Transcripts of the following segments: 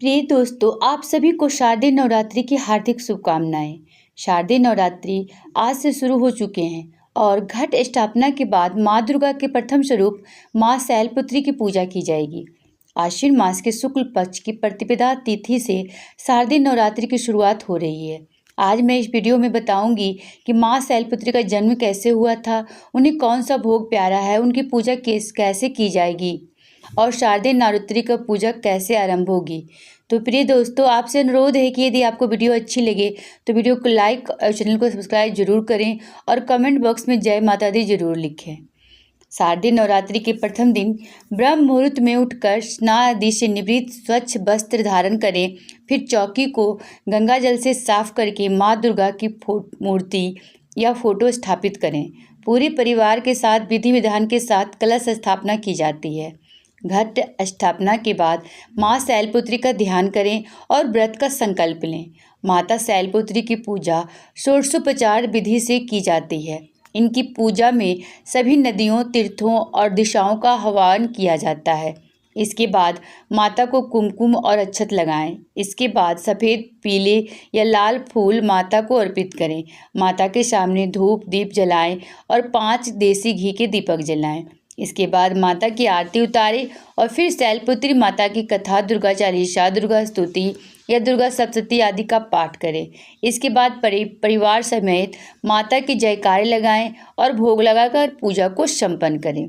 प्रिय दोस्तों, आप सभी को शारदीय नवरात्रि की हार्दिक शुभकामनाएं। शारदीय नवरात्रि आज से शुरू हो चुके हैं और घट स्थापना के बाद माँ दुर्गा के प्रथम स्वरूप माँ शैलपुत्री की पूजा की जाएगी। आश्विन मास के शुक्ल पक्ष की प्रतिपदा तिथि से शारदीय नवरात्रि की शुरुआत हो रही है। आज मैं इस वीडियो में बताऊंगी कि माँ शैलपुत्री का जन्म कैसे हुआ था, उन्हें कौन सा भोग प्यारा है, उनकी पूजा कैसे की जाएगी और शारदीय नवरात्रि का पूजा कैसे आरंभ होगी। तो प्रिय दोस्तों, आपसे अनुरोध है कि यदि आपको वीडियो अच्छी लगे तो वीडियो को लाइक और चैनल को सब्सक्राइब जरूर करें और कमेंट बॉक्स में जय माता दी जरूर लिखें। शारदीय नवरात्रि के प्रथम दिन ब्रह्म मुहूर्त में उठकर स्नान आदि से निवृत्त स्वच्छ वस्त्र धारण करें। फिर चौकी को गंगा जल से साफ करके माँ दुर्गा की मूर्ति या फोटो स्थापित करें। पूरे परिवार के साथ विधि विधान के साथ कलश स्थापना की जाती है। घट स्थापना के बाद माँ शैलपुत्री का ध्यान करें और व्रत का संकल्प लें। माता शैलपुत्री की पूजा षोडशोपचार विधि से की जाती है। इनकी पूजा में सभी नदियों, तीर्थों और दिशाओं का आह्वान किया जाता है। इसके बाद माता को कुमकुम और अक्षत लगाएं। इसके बाद सफ़ेद, पीले या लाल फूल माता को अर्पित करें। माता के सामने धूप दीप जलाएं और 5 देसी घी के दीपक जलाएं। इसके बाद माता की आरती उतारें और फिर शैलपुत्री माता की कथा, दुर्गा चालीसा, दुर्गा स्तुति या दुर्गा सप्तशती आदि का पाठ करें। इसके बाद परिवार समेत माता की जयकारे लगाएं और भोग लगाकर पूजा को संपन्न करें।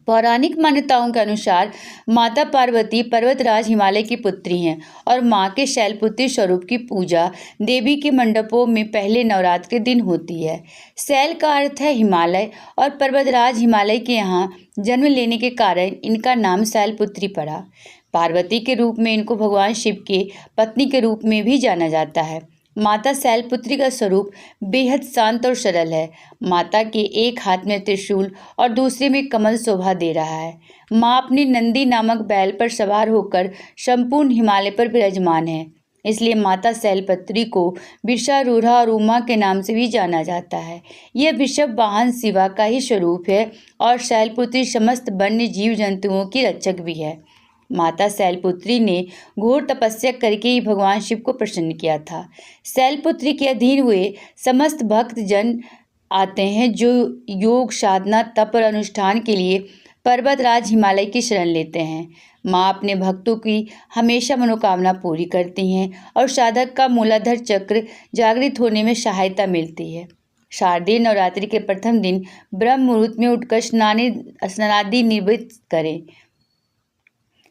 पौराणिक मान्यताओं के अनुसार माता पार्वती पर्वतराज हिमालय की पुत्री हैं और माँ के शैलपुत्री स्वरूप की पूजा देवी के मंडपों में पहले नवरात्र के दिन होती है। शैल का अर्थ है हिमालय और पर्वतराज हिमालय के यहाँ जन्म लेने के कारण इनका नाम शैलपुत्री पड़ा। पार्वती के रूप में इनको भगवान शिव के पत्नी के रूप में भी जाना जाता है। माता शैलपुत्री का स्वरूप बेहद शांत और सरल है। माता के एक हाथ में त्रिशूल और दूसरे में कमल शोभा दे रहा है। माँ अपनी नंदी नामक बैल पर सवार होकर संपूर्ण हिमालय पर विराजमान है। इसलिए माता शैलपुत्री को वृषारूढ़ा और उमा के नाम से भी जाना जाता है। यह वृषभ वाहन शिवा का ही स्वरूप है और शैलपुत्री समस्त वन्य जीव जंतुओं की रक्षक भी है। माता शैलपुत्री ने घोर तपस्या करके ही भगवान शिव को प्रसन्न किया था। शैलपुत्री के अधीन हुए समस्त भक्त जन आते हैं जो योग, साधना, तप और अनुष्ठान के लिए पर्वतराज हिमालय की शरण लेते हैं। माँ अपने भक्तों की हमेशा मनोकामना पूरी करती हैं और साधक का मूलाधार चक्र जागृत होने में सहायता मिलती है। शारदीय नवरात्रि के प्रथम दिन ब्रह्म मुहूर्त में उठकर स्नानादि निवृत्त करें।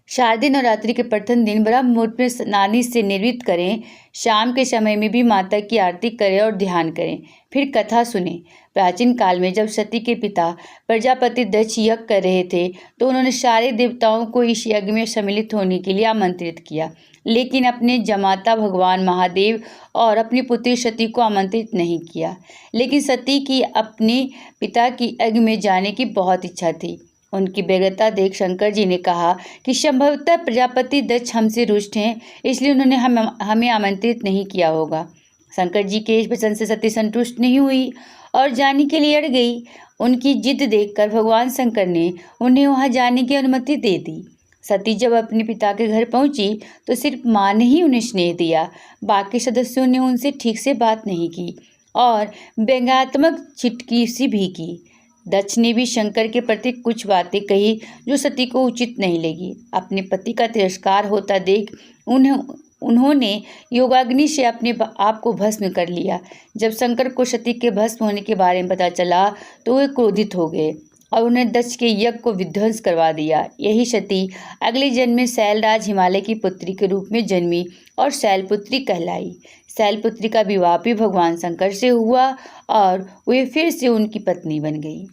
शारदीय नवरात्रि के प्रथम दिन ब्रह्म मुहूर्त में स्नान से निवृत्त करें। शाम के समय में भी माता की आरती करें और ध्यान करें। फिर कथा सुनें। प्राचीन काल में जब सती के पिता प्रजापति दक्ष यज्ञ कर रहे थे तो उन्होंने सारे देवताओं को इस यज्ञ में सम्मिलित होने के लिए आमंत्रित किया, लेकिन अपने जमाता भगवान महादेव और अपनी पुत्री सती को आमंत्रित नहीं किया। लेकिन सती की अपने पिता की यज्ञ में जाने की बहुत इच्छा थी। उनकी व्यग्रता देख शंकर जी ने कहा कि संभवतः प्रजापति दक्ष हमसे रुष्ट हैं, इसलिए उन्होंने हमें आमंत्रित नहीं किया होगा। शंकर जी के इस वचन से सती संतुष्ट नहीं हुई और जाने के लिए अड़ गई। उनकी जिद देखकर भगवान शंकर ने उन्हें वहां जाने की अनुमति दे दी। सती जब अपने पिता के घर पहुंची तो सिर्फ माँ ने ही उन्हें स्नेह दिया, बाकी सदस्यों ने उनसे ठीक से बात नहीं की और व्यंग्यात्मक चिटकी सी भी की। दक्ष ने भी शंकर के प्रति कुछ बातें कही जो सती को उचित नहीं लगी। अपने पति का तिरस्कार होता देख उन्होंने योगाग्नि से अपने आप को भस्म कर लिया। जब शंकर को सती के भस्म होने के बारे में पता चला तो वे क्रोधित हो गए और उन्हें दक्ष के यज्ञ को विध्वंस करवा दिया। यही सती अगले जन्म में शैलराज हिमालय की पुत्री के रूप में जन्मी और शैलपुत्री कहलाई। शैलपुत्री का विवाह भी भगवान शंकर से हुआ और वे फिर से उनकी पत्नी बन गई।